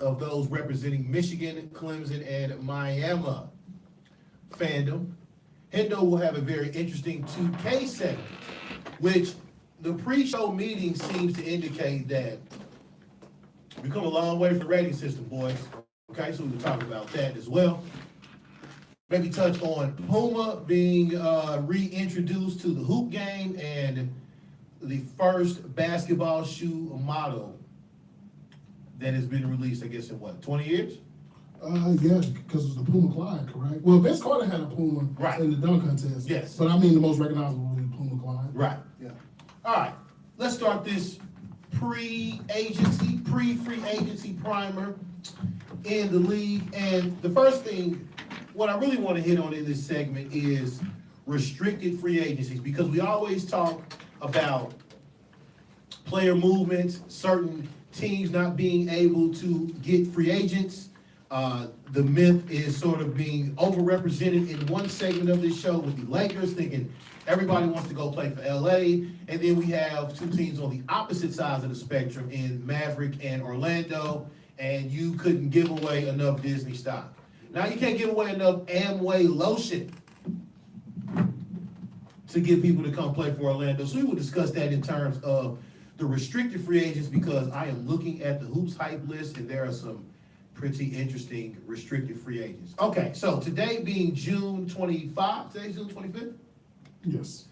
of those representing Michigan, Clemson, and Miami fandom. Hendo will have a very interesting 2K segment, which the pre-show meeting seems to indicate that we've come a long way from the rating system, boys. Okay, so we'll talk about that as well. Maybe touch on Puma being reintroduced to the hoop game and the first basketball shoe model that has been released, I guess, in what, 20 years? Yeah, because it's the Puma Clyde, correct? Well, Vince Carter had a Puma in the dunk contest. Yes. But I mean, the most recognizable would be Puma Clyde. Right. Yeah. All right, let's start this pre-free agency primer in the league. And the first thing, what I really want to hit on in this segment is restricted free agencies, because we always talk about player movements, certain teams not being able to get free agents. The myth is sort of being overrepresented in one segment of this show with the Lakers thinking everybody wants to go play for LA. And then we have two teams on the opposite sides of the spectrum in Maverick and Orlando, and you couldn't give away enough Disney stock. Now you can't give away enough Amway lotion to get people to come play for Orlando. So we will discuss that in terms of the restricted free agents, because I am looking at the Hoops Hype list and there are some pretty interesting restricted free agents. Okay, so today being June 25, today's June 25th? Yes.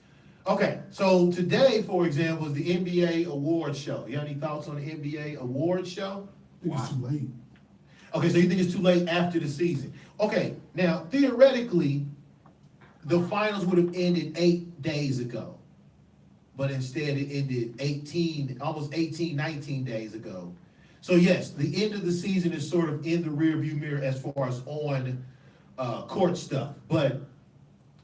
Okay, so today, for example, is the NBA Awards show. You have any thoughts on the NBA Awards show? I think it's too late. Okay, so you think it's too late after the season. Okay, now theoretically, the finals would have ended 8 days ago, but instead it ended 19 days ago. So yes, the end of the season is sort of in the rearview mirror as far as on court stuff. But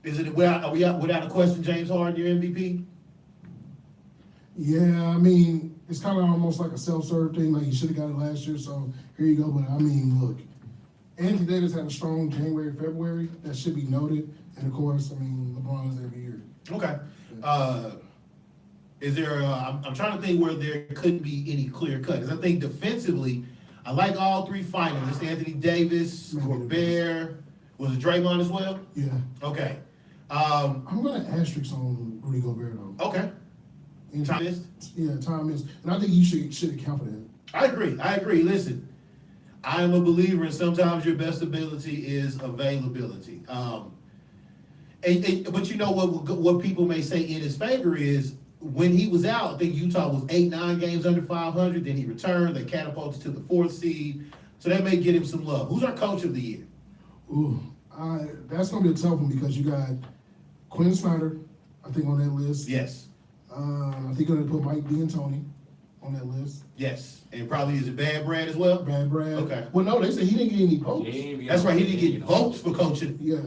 are we without a question, James Harden, your MVP? Yeah, I mean, it's kind of almost like a self-serve thing. Like, you should have got it last year, so here you go. But I mean, look, Anthony Davis had a strong January, February. That should be noted. And of course, I mean, LeBron is every year. Okay. Is there? I'm trying to think where there couldn't be any clear cut, because I think defensively, I like all three finalists: Anthony Davis, Gobert. Was it Draymond as well? Yeah. Okay. I'm going to asterisk on Rudy Gobert though. Okay. Time missed? Yeah, time missed. And I think you should account for that. I agree. Listen, I am a believer in sometimes your best ability is availability. But you know what people may say in his favor is, when he was out, I think Utah was 8-9 games under 500. Then he returned. They catapulted to the 4th seed. So that may get him some love. Who's our coach of the year? Ooh, that's going to be a tough one, because you got Quinn Snyder, I think, on that list. Yes. I think they're going to put Mike D'Antoni on that list. Yes. And probably, is it Bad Brad as well? Bad Brad. Okay. Well, no, they said he didn't get any votes. That's right. He didn't get votes for coaching. Yeah.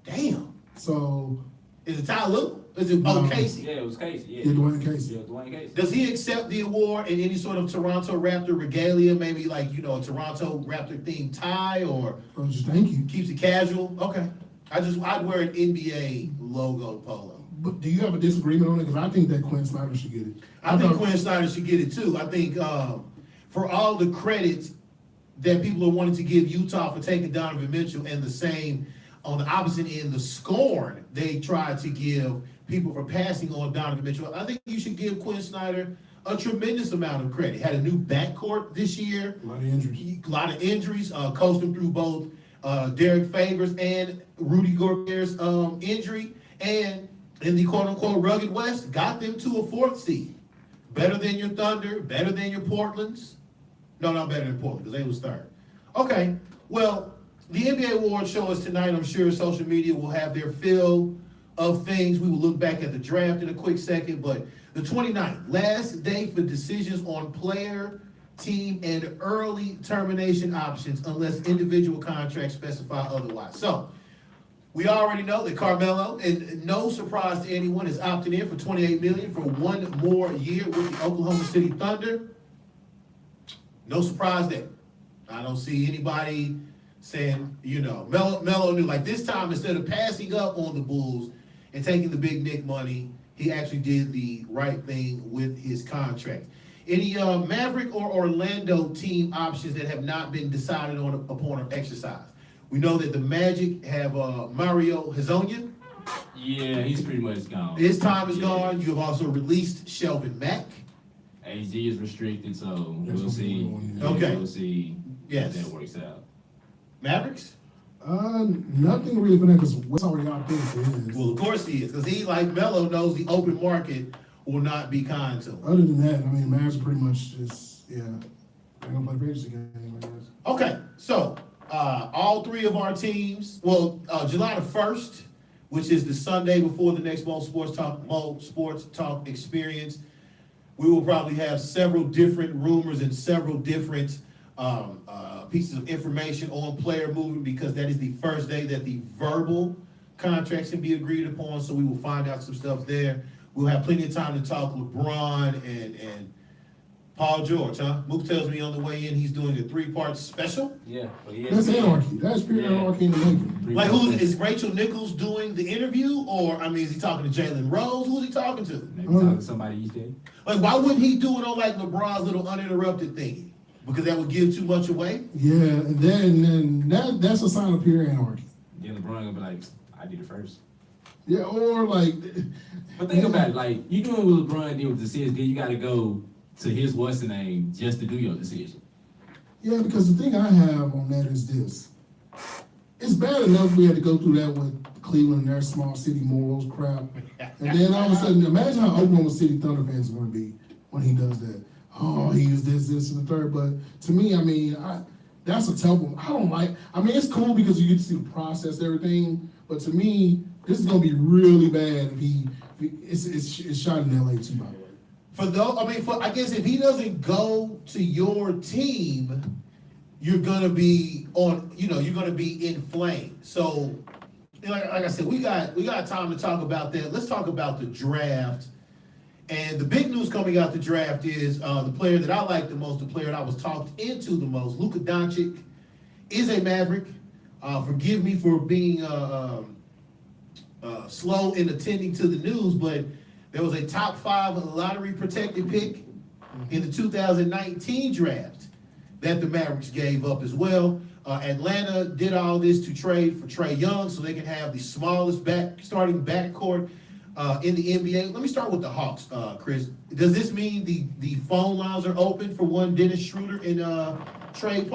Damn. So. Is it Ty Lue? Is it Bo Casey? Yeah, it was Casey. Yeah, Dwayne Casey. Yeah, Dwayne Casey. Does he accept the award in any sort of Toronto Raptor regalia? Maybe like, a Toronto Raptor themed tie, or Just thank you. keeps it casual? Okay. I'd wear an NBA logo polo. But do you have a disagreement on it? Because I think that Quinn Snyder should get it. I think Quinn Snyder should get it too. I think for all the credits that people are wanting to give Utah for taking Donovan Mitchell, and the same on the opposite end, the scorn they tried to give people for passing on Donovan Mitchell, I think you should give Quinn Snyder a tremendous amount of credit. Had a new backcourt this year. A lot of injuries. Coached them through both Derek Favors and Rudy Gobert's injury. And in the quote-unquote rugged West, got them to a 4th seed. Better than your Thunder, better than your Portlands. No, not better than Portland, because they was 3rd. Okay, well, the NBA Awards show is tonight. I'm sure social media will have their fill of things. We will look back at the draft in a quick second, but the 29th, last day for decisions on player, team, and early termination options, unless individual contracts specify otherwise. So we already know that Carmelo, and no surprise to anyone, is opting in for $28 million for 1 more year with the Oklahoma City Thunder. No surprise there. I don't see anybody saying, Melo knew, like, this time, instead of passing up on the Bulls and taking the big Nick money, he actually did the right thing with his contract. Any Maverick or Orlando team options that have not been decided on upon or exercised? We know that the Magic have Mario Hezonja. Yeah, he's pretty much gone. His time is gone. You have also released Shelvin Mack. AZ is restricted, so That's we'll what see. we're doing, yeah. Okay. We'll see Yes. if that works out. Mavericks? Nothing really for that because Wes already out there for his. Well, of course he is, because he, like Melo, knows the open market will not be kind to him. Other than that, I mean, Mavs are pretty much just, yeah, they're going to play the agency game, I guess. Okay, so all three of our teams, July the 1st, which is the Sunday before the next Mo Sports Talk experience, we will probably have several different rumors and several different pieces of information on player movement, because that is the first day that the verbal contracts can be agreed upon. So we will find out some stuff there. We'll have plenty of time to talk LeBron and Paul George, huh? Mook tells me on the way in he's doing a 3-part special. Yeah. But he That's anarchy. That's pure anarchy in the making. Like, is Rachel Nichols doing the interview, or I mean, is he talking to Jalen Rose? Who's he talking to? Maybe talking to somebody each day. Like, why wouldn't he do it on like LeBron's little uninterrupted thingy? Because that would give too much away. Yeah, and then that's a sign of pure anarchy. Then LeBron gonna be like, I did it first. Yeah, or like. But think about it, like, you doing what LeBron did with the decision, then you gotta go to his what's the name just to do your decision. Yeah, because the thing I have on that is this. It's bad enough we had to go through that with Cleveland and their small city morals crap. And then all of a sudden, imagine how Oklahoma City Thunder fans are going to be when he does that. Oh, he used this, and the third. But to me, I mean, that's a tough one. I don't like, I mean, it's cool because you get to see the process, everything. But to me, this is going to be really bad if it's shot in LA too, by the way. I guess if he doesn't go to your team, you're gonna be you're gonna be inflamed. So, like I said, we got time to talk about that. Let's talk about the draft. And the big news coming out the draft is the player that I like the most, the player that I was talked into the most, Luka Doncic, is a Maverick. Forgive me for being slow in attending to the news, but there was a top 5 lottery protected pick in the 2019 draft that the Mavericks gave up as well. Atlanta did all this to trade for Trae Young so they can have the smallest starting backcourt in the NBA. Let me start with the Hawks, Chris. Does this mean the phone lines are open for one Dennis Schroeder in trade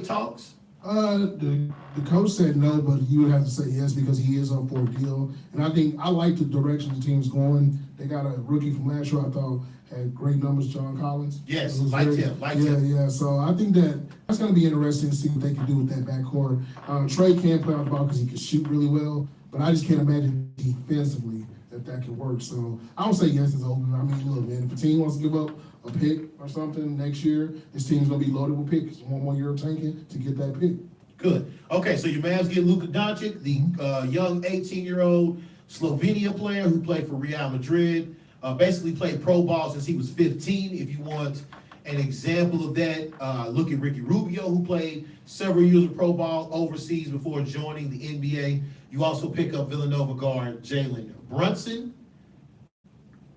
talks? The coach said no, but you would have to say yes because he is up for a deal. And I like the direction the team's going. They got a rookie from last year I thought had great numbers, John Collins. Yes, liked him. Yeah. So I think that's going to be interesting to see what they can do with that backcourt. Trae can't play out the ball because he can shoot really well, but I just can't imagine defensively that can work. So I would say yes, it's open. I mean, look, man, if a team wants to give up a pick or something next year, this team's going to be loaded with picks. One more year of tanking to get that pick. Good. Okay, so your Mavs get Luka Doncic, the young 18-year-old Slovenia player who played for Real Madrid, basically played pro ball since he was 15. If you want an example of that, look at Ricky Rubio, who played several years of pro ball overseas before joining the NBA. You also pick up Villanova guard Jalen Brunson.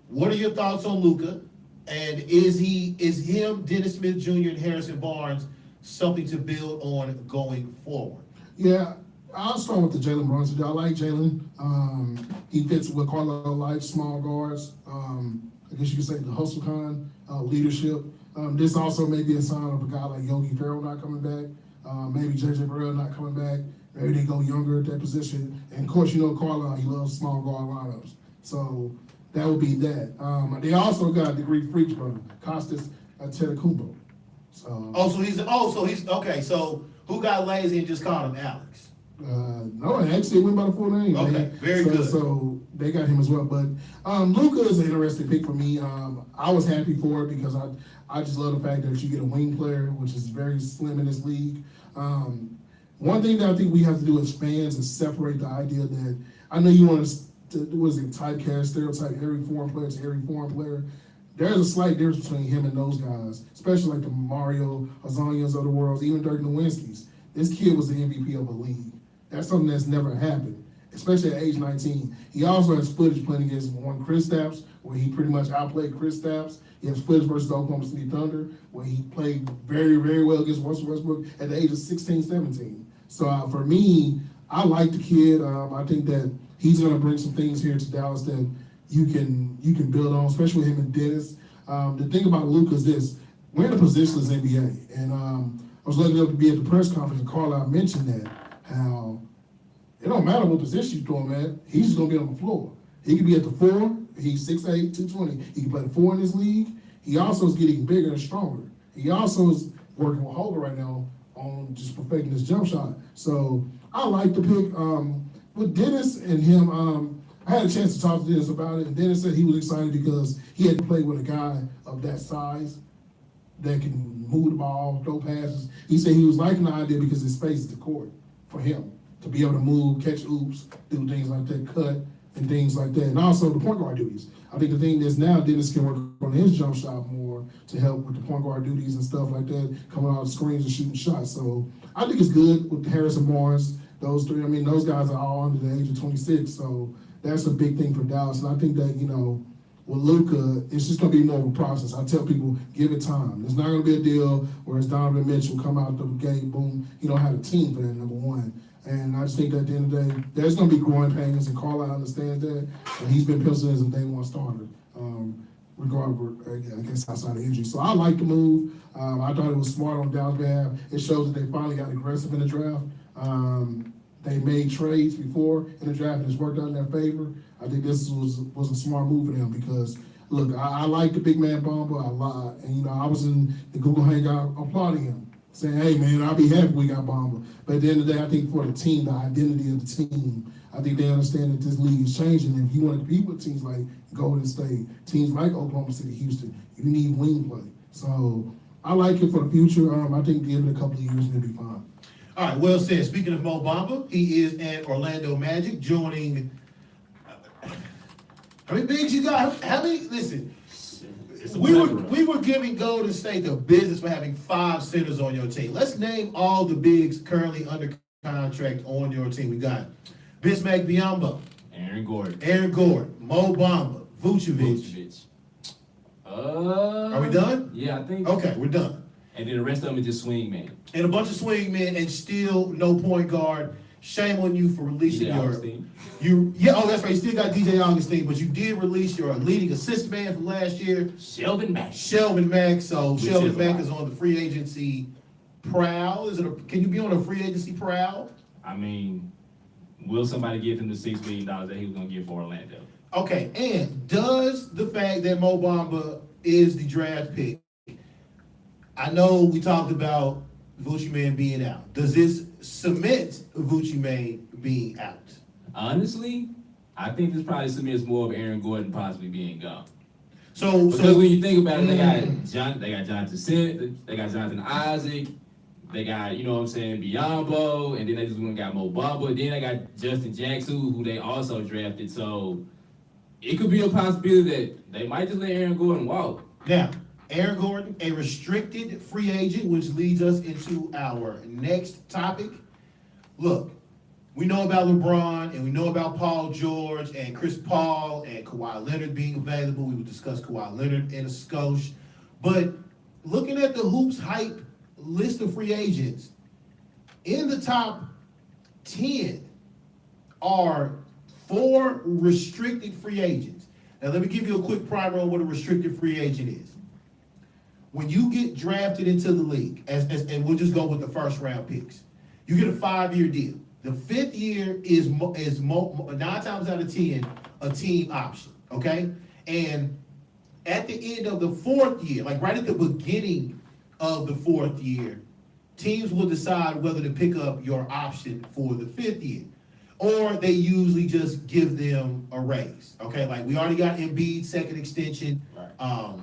What are your thoughts on Luka? And is him, Dennis Smith Jr., and Harrison Barnes something to build on going forward? Yeah, I'll start with the Jalen Brunson. I like Jalen. He fits what Carlo likes, small guards. I guess you could say the hustle kind, leadership. This also may be a sign of a guy like Yogi Ferrell not coming back. Maybe J.J. Burrell not coming back. Maybe they go younger at that position. And of course, Carlisle, he loves small guard lineups. So that would be that. They also got the Greek Freak brother, Kostas Antetokounmpo. So he's okay. So who got lazy and just called him Alex? No, actually it went by the full name. Okay, very good. So they got him as well. But Luka is an interesting pick for me. I was happy for it because I just love the fact that you get a wing player, which is very slim in this league. One thing that I think we have to do as fans is separate the idea that I know you want to typecast, stereotype every foreign player to every foreign player. There's a slight difference between him and those guys, especially like the Mario Hezonjas of the world, even Dirk Nowitzki's. This kid was the MVP of a league. That's something that's never happened. especially at age 19. He also has footage playing against one Kristaps, where he pretty much outplayed Kristaps. He has footage versus the Oklahoma City Thunder, where he played very, very well against Russell Westbrook at the age of 16, 17. So for me, I like the kid. I think that he's going to bring some things here to Dallas that you can build on, especially with him and Dennis. The thing about Luka is this: we're in a positionless NBA, and I was lucky enough to be at the press conference, and Carlisle mentioned that how it don't matter what position you throw him at, he's just gonna be on the floor. He could be at the 4. He's 6'8", 220. He can play the 4 in this league. He also is getting bigger and stronger. He also is working with Holder right now on just perfecting his jump shot. So I like the pick. With Dennis and him, I had a chance to talk to Dennis about it, and Dennis said he was excited because he had to play with a guy of that size that can move the ball, throw passes. He said he was liking the idea because it spaces the court for him to be able to move, catch oops, do things like that, cut, and things like that. And also the point guard duties. I think the thing is now Dennis can work on his jump shot more to help with the point guard duties and stuff like that, coming out of screens and shooting shots. So I think it's good with Harrison Barnes, those three. I mean, those guys are all under the age of 26, so that's a big thing for Dallas. And I think that, with Luka, it's just going to be more of a process. I tell people, give it time. It's not going to be a deal where it's Donovan Mitchell come out the gate, boom. You don't have a team for that, number one. And I just think that at the end of the day, there's going to be growing pains, and Carlisle understands that. And he's been penciled as a day one starter, regardless, I guess, outside of injury. So I like the move. I thought it was smart on Dallas' behalf. It shows that they finally got aggressive in the draft. They made trades before in the draft, and it's worked out in their favor. I think this was a smart move for them because, look, I like the big man Bamba. I was in the Google Hangout applauding him, saying, hey, man, I'll be happy we got Bamba. But at the end of the day, I think for the team, the identity of the team, I think they understand that this league is changing. And if you want to compete with teams like Golden State, teams like Oklahoma City, Houston, you need wing play. So I like it for the future. I think give it a couple of years and it'll be fine. All right, well said. Speaking of Mo Bamba, he is at Orlando Magic, joining. How many bigs you got? How many? Listen, we were giving Golden State the business for having 5 centers on your team. Let's name all the bigs currently under contract on your team. We got Bismack Biyombo, Aaron Gordon, Mo Bamba, Vucevic. Are we done? Yeah, I think. Okay, we're done. And then the rest of them is just swing man. And a bunch of swing men, and still no point guard. Shame on you for releasing that's right. You still got DJ Augustine, but you did release your leading assist man from last year, Shelvin Mack. So Shelvin Mack is on the free agency prowl. Can you be on a free agency prowl? I mean, will somebody give him the $6 million that he was going to give for Orlando? Okay, and does the fact that Mo Bamba is the draft pick, I know we talked about Vucci Man being out. Does this cement Vucci Man being out? Honestly, I think this probably cements more of Aaron Gordon possibly being gone. Because when you think about it, they got Jonathan Smith, they got Jonathan Isaac, they got, Biyombo, and then they just went and got Mo Bamba, then they got Justin Jackson, who they also drafted. So it could be a possibility that they might just let Aaron Gordon walk. Now, Aaron Gordon, a restricted free agent, which leads us into our next topic. Look, we know about LeBron, and we know about Paul George, and Chris Paul, and Kawhi Leonard being available. We will discuss Kawhi Leonard in a skosh. But looking at the Hoops Hype list of free agents, in the top 10 are 4 restricted free agents. Now, let me give you a quick primer on what a restricted free agent is. When you get drafted into the league, and we'll just go with the first round picks, you get a 5-year deal. The 5th year is 9 times out of 10 a team option, okay? And at the end of the 4th year, like right at the beginning of the 4th year, teams will decide whether to pick up your option for the 5th year. Or they usually just give them a raise, okay? Like we already got Embiid's second extension. Right.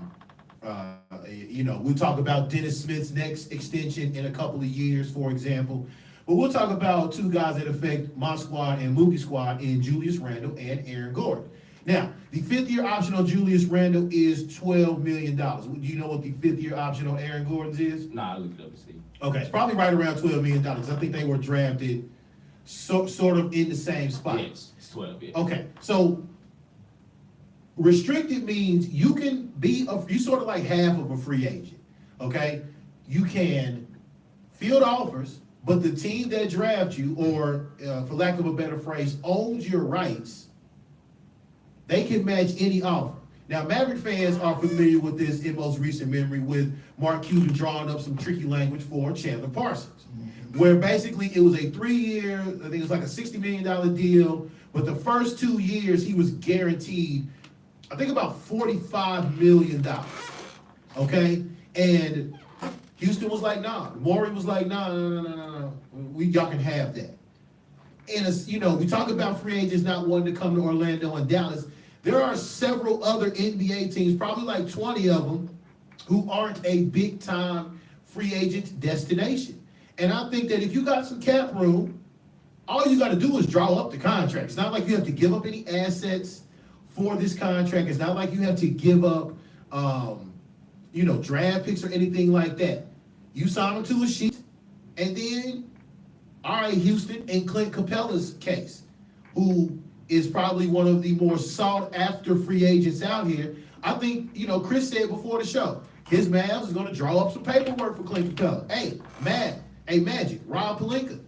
We'll talk about Dennis Smith's next extension in a couple of years, for example. But we'll talk about 2 guys that affect my squad and Mookie's squad in Julius Randle and Aaron Gordon. Now, the 5th year option on Julius Randle is $12 million. Do you know what the 5th year option on Aaron Gordon's is? Nah, I looked it up and see. Okay, it's probably right around $12 million. I think they were drafted sort of in the same spot. Yes, it's 12. Yeah. Okay, so restricted means you can be you sort of like half of a free agent. Okay, you can field offers, but the team that drafts you, or for lack of a better phrase, owns your rights. They can match any offer. Now, Maverick fans are familiar with this in most recent memory, with Mark Cuban drawing up some tricky language for Chandler Parsons, where basically it was a 3-year, I think it was like a $60 million deal, but the first 2 years he was guaranteed, I think about $45 million, okay? And Houston was like, nah. Maury was like, no. Y'all can have that. And we talk about free agents not wanting to come to Orlando and Dallas. There are several other NBA teams, probably like 20 of them, who aren't a big-time free agent destination. And I think that if you got some cap room, all you got to do is draw up the contract. It's not like you have to give up any assets for this contract. It's not like you have to give up, draft picks or anything like that. You sign them to a sheet, and then, all right, Houston, and Clint Capella's case, who is probably one of the more sought-after free agents out here. I think, Chris said before the show, his Mavs is going to draw up some paperwork for Clint Capella. Hey, Magic, Rob Pelinka.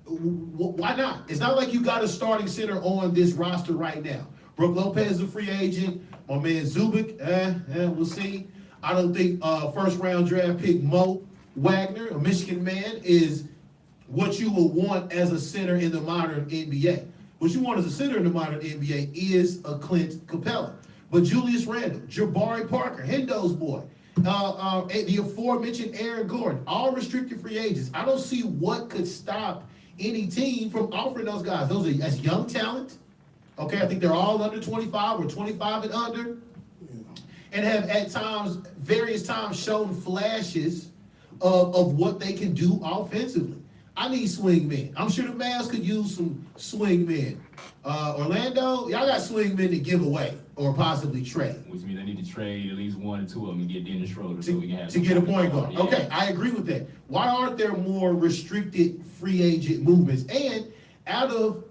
Why not? It's not like you got a starting center on this roster right now. Brook Lopez is a free agent. My man Zubik, we'll see. I don't think first-round draft pick Mo Wagner, a Michigan man, is what you would want as a center in the modern NBA. What you want as a center in the modern NBA is a Clint Capella. But Julius Randle, Jabari Parker, Hendo's boy, the aforementioned Aaron Gordon, all restricted free agents. I don't see what could stop any team from offering those guys. Those are as young talent. Okay, I think they're all under 25 or 25 and under, and have at various times shown flashes of what they can do offensively. I need swing men. I'm sure the Mavs could use some swing men. Orlando, y'all got swing men to give away or possibly trade. Which means they need to trade at least 1 or 2 of them and get Dennis Schroeder so we can have to get a point guard. Yeah. Okay, I agree with that. Why aren't there more restricted free agent movements? And out of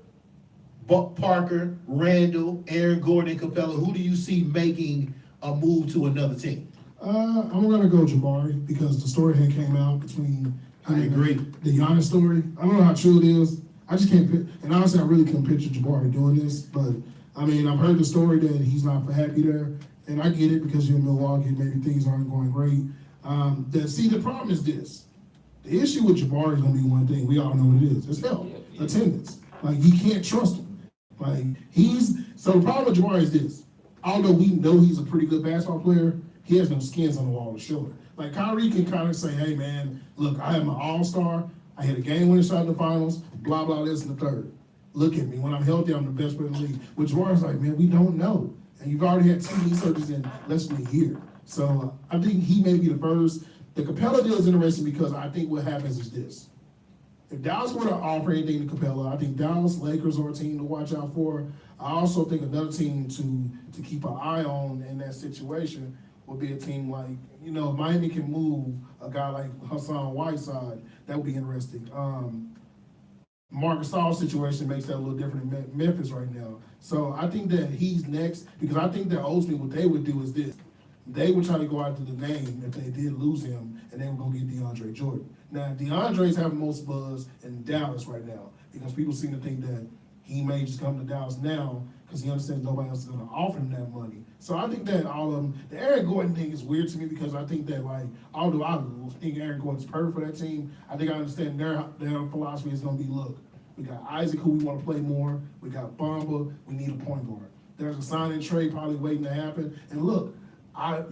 Parker, Randall, Aaron Gordon, and Capella, who do you see making a move to another team? I'm going to go Jabari because the story had came out between I agree. The Giannis story. I don't know how true it is. I just can't. And honestly, I really couldn't picture Jabari doing this. But I mean, I've heard the story that he's not happy there, and I get it because you're in Milwaukee. Maybe things aren't going great. The problem is this: the issue with Jabari is going to be one thing. We all know what it is. It's health, attendance. Like you can't trust him. So the problem with Jabari is this: although we know he's a pretty good basketball player, he has no skins on the wall to show it. Like Kyrie can kind of say, hey man, look, I am an all-star. I hit a game-winning shot in the finals, blah, blah, this and the third. Look at me. When I'm healthy, I'm the best player in the league. Which Jabari's like, man, we don't know. And you've already had 2 knee surgeries in less than a year. So I think he may be the first. The Capella deal is interesting because I think what happens is this. If Dallas were to offer anything to Capella, I think Dallas, Lakers are a team to watch out for. I also think another team to keep an eye on in that situation would be a team like, if Miami can move a guy like Hassan Whiteside, that would be interesting. Marcus Gasol's situation makes that a little different in Memphis right now. So I think that he's next because I think that ultimately what they would do is this. They would try to go out to the game if they did lose him, and they were going to get DeAndre Jordan. Now, DeAndre's having most buzz in Dallas right now because people seem to think that he may just come to Dallas now because he understands nobody else is going to offer him that money. So I think that all of them, the Aaron Gordon thing is weird to me because I think that, although I think Aaron Gordon's perfect for that team, I think I understand their philosophy is going to be, look, we got Isaac who we want to play more. We got Bamba. We need a point guard. There's a sign and trade probably waiting to happen. And look, I'm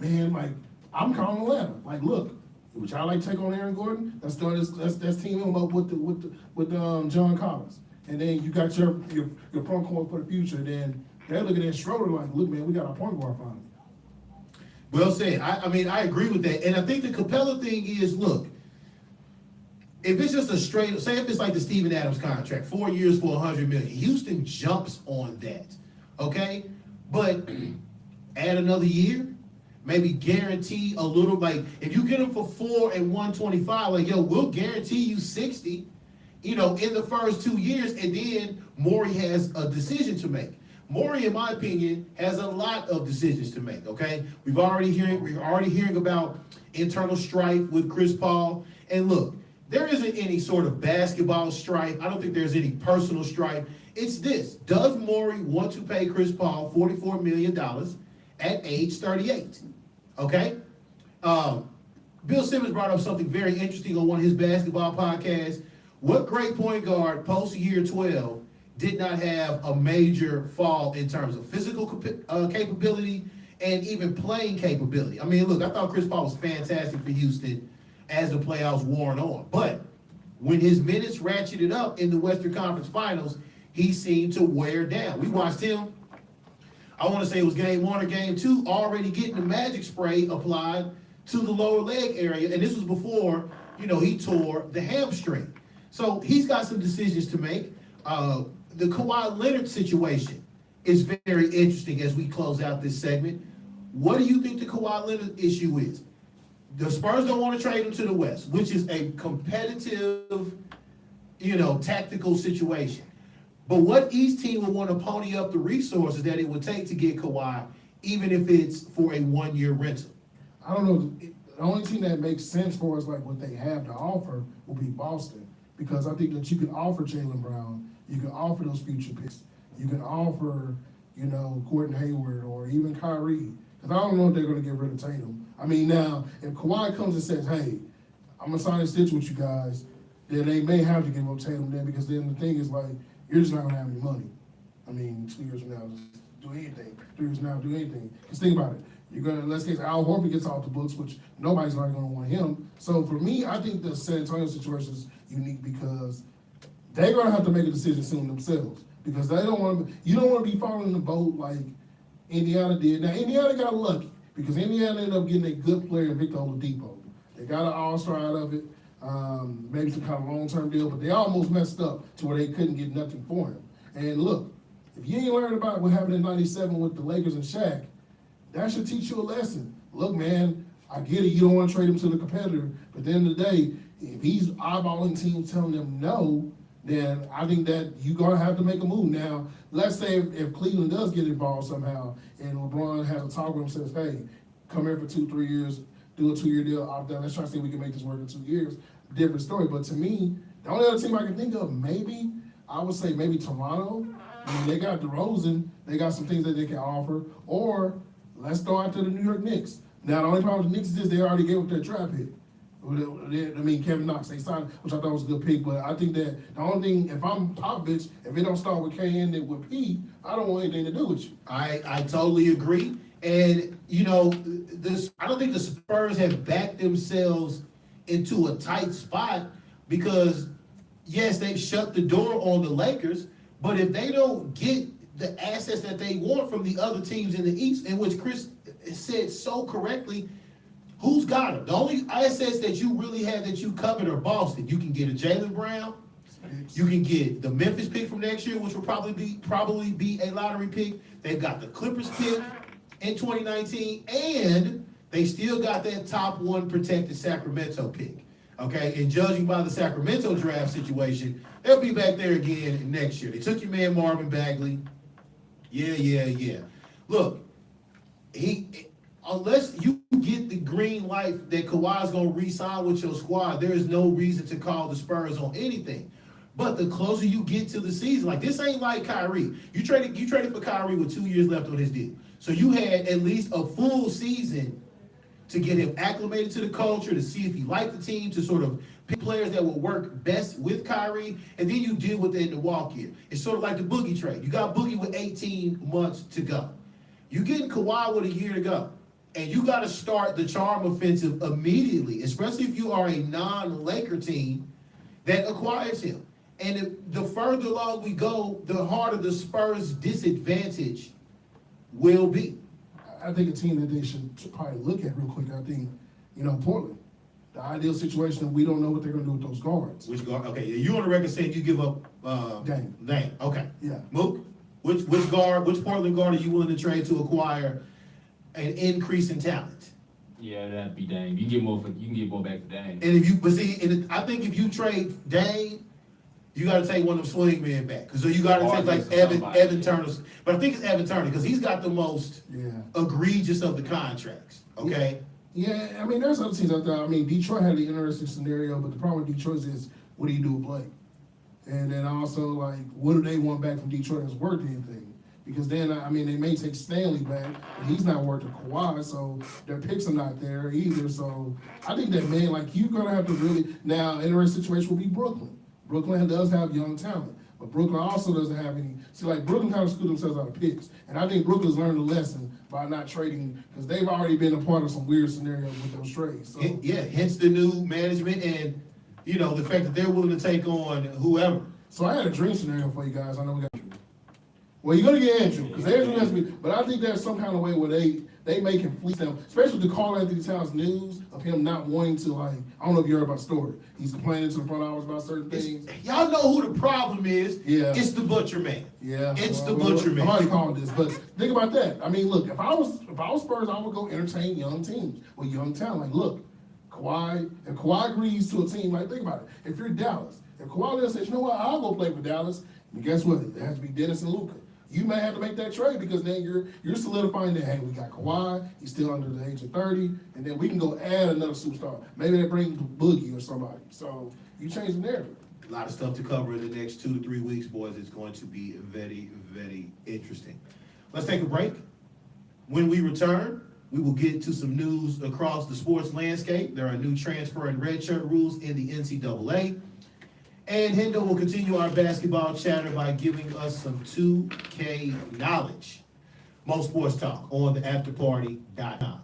calling Atlanta. Look, would y'all like to take on Aaron Gordon? Let's team him up with John Collins. And then you got your point guard for the future. Then they're looking at Schroeder like, look, man, we got our point guard finally. Well said. I agree with that. And I think the Capella thing is, look, if it's just a straight, say if it's like the Steven Adams contract, 4 years for $100 million, Houston jumps on that, okay? But add another year, maybe guarantee a little, if you get him for 4 and 125, we'll guarantee you 60. in the first 2 years, and then Morey has a decision to make. Morey, in my opinion, has a lot of decisions to make. Okay, we're already hearing about internal strife with Chris Paul, and look, there isn't any sort of basketball strife. I don't think there's any personal strife. It's this: does Morey want to pay Chris Paul $44 million at age 38? Okay. Bill Simmons brought up something very interesting on one of his basketball podcasts. What great point guard post year 12 did not have a major fall in terms of physical capability and even playing capability? I mean, look, I thought Chris Paul was fantastic for Houston as the playoffs wore on. But when his minutes ratcheted up in the Western Conference Finals, he seemed to wear down. We watched him, I want to say it was game 1 or game 2, already getting the magic spray applied to the lower leg area. And this was before, he tore the hamstring. So he's got some decisions to make. The Kawhi Leonard situation is very interesting as we close out this segment. What do you think the Kawhi Leonard issue is? The Spurs don't want to trade him to the West, which is a competitive, tactical situation. But what East team would want to pony up the resources that it would take to get Kawhi, even if it's for a 1-year rental? I don't know. The only team that makes sense for us, like what they have to offer, will be Boston, because I think that you can offer Jaylen Brown, you can offer those future picks, you can offer, Gordon Hayward or even Kyrie. Because I don't know if they're going to get rid of Tatum. I mean, now, if Kawhi comes and says, hey, I'm going to sign a stitch with you guys, then they may have to give up Tatum then, because then the thing is, like, you're just not going to have any money. I mean, 2 years from now, just do anything. 3 years from now, do anything. Because think about it. You're going to, let's say Al Horford gets off the books, which nobody's not going to want him. So for me, I think the San Antonio situation is unique because they're going to have to make a decision soon themselves. Because they don't want to, you don't want to be following the boat like Indiana did. Now, Indiana got lucky because Indiana ended up getting a good player in Victor Oladipo. They got an all-star out of it, maybe some kind of long-term deal, but they almost messed up to where they couldn't get nothing for him. And look, if you ain't learned about what happened in '97 with the Lakers and Shaq, that should teach you a lesson. Look, man, I get it. You don't want to trade him to the competitor, but at the end of the day, if he's eyeballing teams telling them no, then I think that you're going to have to make a move. Now, let's say if Cleveland does get involved somehow and LeBron has a talk with him and says, hey, come here for 2-3 years, do a 2-year deal, opt out. Let's try to see if we can make this work in 2 years. Different story. But to me, the only other team I can think of, maybe, I would say maybe Toronto. I mean, they got DeRozan. They got some things that they can offer. Or let's go out to the New York Knicks. Now, the only problem with the Knicks is they already gave up their draft pick. Kevin Knox, they signed, which I thought was a good pick, but I think that the only thing, if I'm Popovich, if it don't start with K and it with P, I don't want anything to do with you. I totally agree. And, I don't think the Spurs have backed themselves into a tight spot because, yes, they've shut the door on the Lakers, but if they don't get the assets that they want from the other teams in the East, in which Chris said so correctly, who's got them? The only assets that you really have that you covered are Boston. You can get a Jaylen Brown. You can get the Memphis pick from next year, which will probably be a lottery pick. They've got the Clippers pick in 2019, and they still got that top 1 protected Sacramento pick. Okay, and judging by the Sacramento draft situation, they'll be back there again next year. They took your man Marvin Bagley. Yeah. Look, unless you get the green light that Kawhi's going to re-sign with your squad, there is no reason to call the Spurs on anything. But the closer you get to the season, like this ain't like Kyrie. You traded for Kyrie with 2 years left on his deal. So you had at least a full season to get him acclimated to the culture, to see if he liked the team, to sort of pick players that will work best with Kyrie, and then you deal with it in the walk year. It's sort of like the Boogie trade. You got Boogie with 18 months to go. You getting Kawhi with a year to go. And you got to start the charm offensive immediately, especially if you are a non-Laker team that acquires him. And the further along we go, the harder the Spurs' disadvantage will be. I think a team that they should probably look at real quick, I think, Portland. The ideal situation, we don't know what they're going to do with those guards. Which guard? Okay, you on the record saying you give up Dame. Okay. Yeah. Mook, which Portland guard are you willing to trade to acquire an increase in talent? Yeah, that'd be Dame. You can get more back for Dame. And I think if you trade Dame You got to take one of them swing men back, because you got to take like Hardness or somebody, Evan yeah. Turner. But I think it's Evan Turner because he's got the most Yeah. egregious of the contracts. Okay. Yeah, I mean, there's other teams out there. I mean, Detroit had the interesting scenario, but the problem with Detroit is, what do you do with Blake? And then also, like, what do they want back from Detroit that's worth anything? Because then, I mean, they may take Stanley back, but he's not worth a Kawhi, so their picks are not there either. So I think that, man, like, you're going to have to really, now, interesting situation will be Brooklyn. Brooklyn does have young talent, but Brooklyn also doesn't have any. See, like, Brooklyn kind of screwed themselves out of picks. And I think Brooklyn's learned a lesson by not trading, because they've already been a part of some weird scenarios with those trades. So, Yeah, hence the new management and, you know, the fact that they're willing to take on whoever. so I had a dream scenario for you guys. I know we got Andrew. Well, you're going to get Andrew, because Andrew has to be, but I think there's some kind of way where they make him fleece them, especially the Carl Anthony Towns news of him not wanting to, like, I don't know if you heard about the story. He's complaining to the front office about certain things. Y'all know who the problem is. Yeah. It's the butcher man. Yeah, It's well, the butcher man. I'm already calling this, but think about that. I mean, look, if I was Spurs, I would go entertain young teams with young talent. Like, look, if Kawhi agrees to a team, like, think about it. If you're Dallas, if Kawhi says, you know what, I'll go play for Dallas, and guess what? It has to be Dennis and Luka. You may have to make that trade, because then you're solidifying that, hey, we got Kawhi, he's still under the age of 30, and then we can go add another superstar. Maybe they bring Boogie or somebody. So you change the narrative. A lot of stuff to cover in the next 2 to 3 weeks, boys. It's going to be very, very interesting. Let's take a break. When we return, we will get to some news across the sports landscape. There are new transfer and redshirt rules in the NCAA. And Hendo will continue our basketball chatter by giving us some 2K knowledge. Mo Sports Talk on the afterparty.com.